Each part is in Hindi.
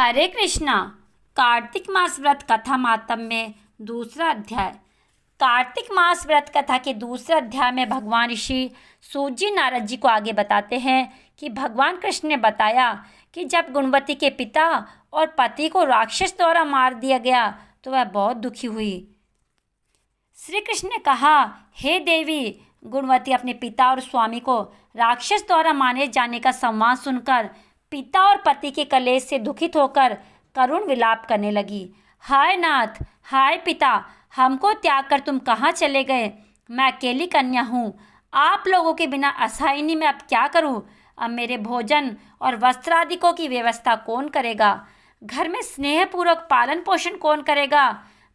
हरे कृष्णा। कार्तिक मास व्रत कथा मातम्य दूसरा अध्याय। कार्तिक मास व्रत कथा के दूसरे अध्याय में भगवान ऋषि सूत जी नारद जी को आगे बताते हैं कि भगवान कृष्ण ने बताया कि जब गुणवती के पिता और पति को राक्षस द्वारा मार दिया गया तो वह बहुत दुखी हुई। श्री कृष्ण ने कहा, हे देवी, गुणवती अपने पिता और स्वामी को राक्षस द्वारा मारे जाने का संवाद सुनकर पिता और पति के कलेश से दुखित होकर करुण विलाप करने लगी। हाय नाथ, हाय पिता, हमको त्याग कर तुम कहाँ चले गए? मैं अकेली कन्या हूँ, आप लोगों के बिना असहायनी में अब क्या करूँ? अब मेरे भोजन और वस्त्र आदिकों की व्यवस्था कौन करेगा? घर में स्नेहपूर्वक पालन पोषण कौन करेगा?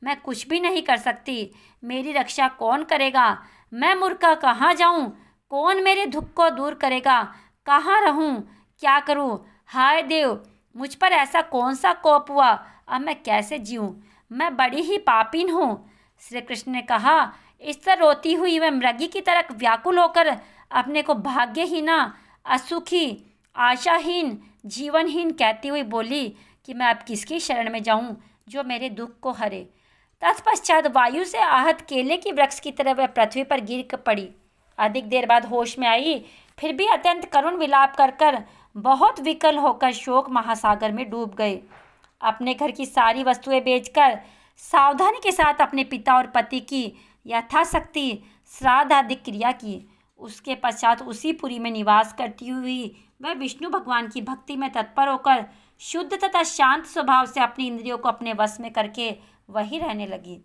मैं कुछ भी नहीं कर सकती, मेरी रक्षा कौन करेगा? मैं मूर्खा कहाँ जाऊँ? कौन मेरे दुख को दूर करेगा? कहाँ रहूँ? क्या करूँ? हाय देव, मुझ पर ऐसा कौन सा कोप हुआ? अब मैं कैसे जीऊँ? मैं बड़ी ही पापीन हूँ। श्री कृष्ण ने कहा। इस तरह रोती हुई वह मृगी की तरह व्याकुल होकर अपने को भाग्यहीना, असुखी, आशाहीन, जीवनहीन कहती हुई बोली कि मैं अब किसकी शरण में जाऊँ जो मेरे दुख को हरे। तत्पश्चात वायु से आहत केले की वृक्ष की तरह वह पृथ्वी पर गिर पड़ी। अधिक देर बाद होश में आई, फिर भी अत्यंत करुण विलाप कर बहुत विकल होकर शोक महासागर में डूब गए। अपने घर की सारी वस्तुएं बेचकर सावधानी के साथ अपने पिता और पति की यथाशक्ति श्राद्ध आदि क्रिया की। उसके पश्चात उसी पुरी में निवास करती हुई वह विष्णु भगवान की भक्ति में तत्पर होकर शुद्ध तथा शांत स्वभाव से अपनी इंद्रियों को अपने वश में करके वहीं रहने लगी।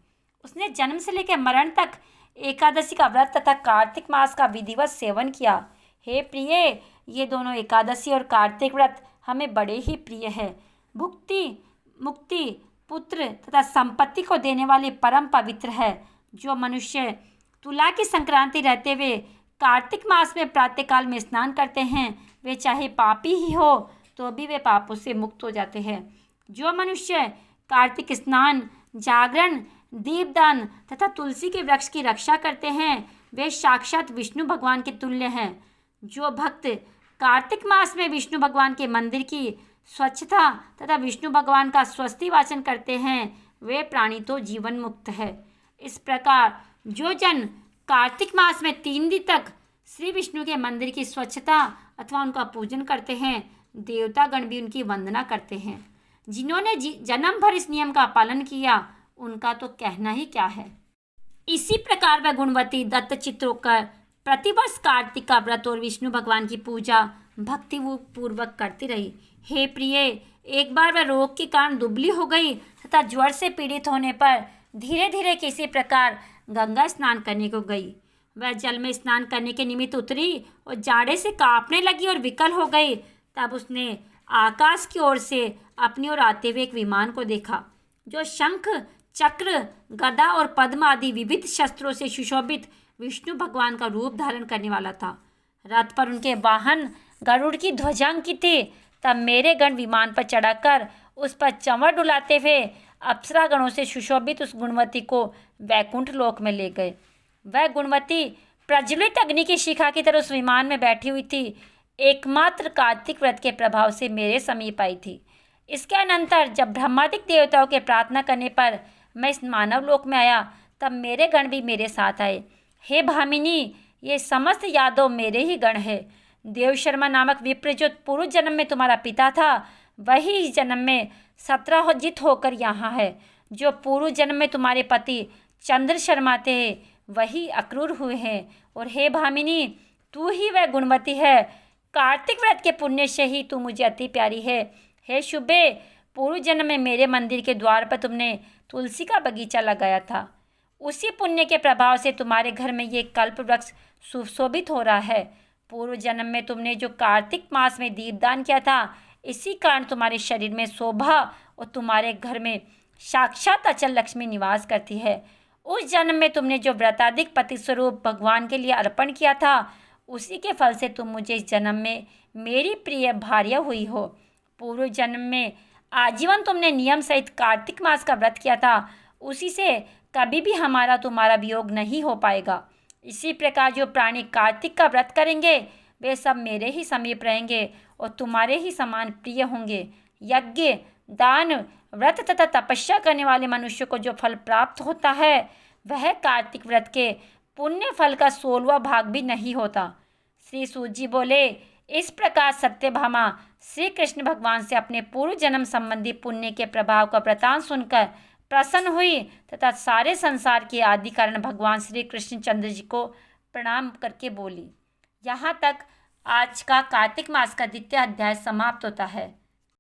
उसने जन्म से लेकर मरण तक एकादशी का व्रत तथा कार्तिक मास का विधिवत सेवन किया। हे प्रिय, ये दोनों एकादशी और कार्तिक व्रत हमें बड़े ही प्रिय है। भुक्ति, मुक्ति, पुत्र तथा संपत्ति को देने वाले परम पवित्र है। जो मनुष्य तुला की संक्रांति रहते हुए कार्तिक मास में प्रातःकाल में स्नान करते हैं, वे चाहे पापी ही हो तो भी वे पापों से मुक्त हो जाते हैं। जो मनुष्य कार्तिक स्नान, जागरण, दीपदान तथा तुलसी के वृक्ष की रक्षा करते हैं, वे साक्षात विष्णु भगवान के तुल्य हैं। जो भक्त कार्तिक मास में विष्णु भगवान के मंदिर की स्वच्छता तथा विष्णु भगवान का स्वस्ति वाचन करते हैं, वे प्राणी तो जीवन मुक्त है। इस प्रकार जो जन कार्तिक मास में 3 दिन तक श्री विष्णु के मंदिर की स्वच्छता अथवा उनका पूजन करते हैं, देवतागण भी उनकी वंदना करते हैं। जिन्होंने जन्म भर इस नियम का पालन किया, उनका तो कहना ही क्या है। इसी प्रकार वह गुणवती दत्तचित्त होकर प्रतिवर्ष कार्तिक का व्रत और विष्णु भगवान की पूजा भक्ति पूर्वक करती रही। हे प्रिय, एक बार वह रोग के कारण दुबली हो गई तथा ज्वर से पीड़ित होने पर धीरे धीरे किसी प्रकार गंगा स्नान करने को गई। वह जल में स्नान करने के निमित्त उतरी और जाड़े से कांपने लगी और विकल हो गई। तब उसने आकाश की ओर से अपनी ओर आते हुए एक विमान को देखा, जो शंख, चक्र, गदा और पद्म आदि विविध शस्त्रों से सुशोभित विष्णु भगवान का रूप धारण करने वाला था। रथ पर उनके वाहन गरुड़ की ध्वजा अंकित थी। तब मेरे गण विमान पर चढ़ाकर उस पर चंवर डुलाते हुए अप्सरा गणों से सुशोभित उस गुणवती को वैकुंठ लोक में ले गए। वह गुणवती प्रज्वलित अग्नि की शिखा की तरह उस विमान में बैठी हुई थी। एकमात्र कार्तिक व्रत के प्रभाव से मेरे समीप आई थी। इसके अनंतर जब ब्रह्मादिक देवताओं के प्रार्थना करने पर मैं इस मानव लोक में आया, तब मेरे गण भी मेरे साथ आए। हे भामिनी, ये समस्त यादव मेरे ही गण है। देव शर्मा नामक विप्र जो पूर्व जन्म में तुम्हारा पिता था, वही इस जन्म में 17 होकर यहाँ है। जो पूर्व जन्म में तुम्हारे पति चंद्र शर्मा थे, वही अक्रूर हुए हैं। और हे भामिनी, तू ही वह गुणवती है। कार्तिक व्रत के पुण्य से ही तू मुझे अति प्यारी है। हे शुभे, पूर्व जन्म में मेरे मंदिर के द्वार पर तुमने तुलसी का बगीचा लगाया था। उसी पुण्य के प्रभाव से तुम्हारे घर में ये कल्प वृक्ष सुशोभित हो रहा है। पूर्व जन्म में तुमने जो कार्तिक मास में दीपदान किया था, इसी कारण तुम्हारे शरीर में शोभा और तुम्हारे घर में साक्षात अचल लक्ष्मी निवास करती है। उस जन्म में तुमने जो व्रताधिक पति स्वरूप भगवान के लिए अर्पण किया था, उसी के फल से तुम मुझे इस जन्म में मेरी प्रिय भार्या हुई हो। पूर्व जन्म में आजीवन तुमने नियम सहित कार्तिक मास का व्रत किया था, उसी से कभी भी हमारा तुम्हारा वियोग नहीं हो पाएगा। इसी प्रकार जो प्राणी कार्तिक का व्रत करेंगे, वे सब मेरे ही समीप रहेंगे और तुम्हारे ही समान प्रिय होंगे। यज्ञ, दान, व्रत तथा तपस्या करने वाले मनुष्य को जो फल प्राप्त होता है वह कार्तिक व्रत के पुण्य फल का 16वां भाग भी नहीं होता। श्री सूत जी बोले, इस प्रकार सत्यभामा श्री कृष्ण भगवान से अपने पूर्व जन्म संबंधी पुण्य के प्रभाव का वृतांत सुनकर प्रसन्न हुई तथा सारे संसार के आदि कारण भगवान श्री कृष्णचंद्र जी को प्रणाम करके बोली। यहाँ तक आज का कार्तिक मास का द्वितीय अध्याय समाप्त होता है।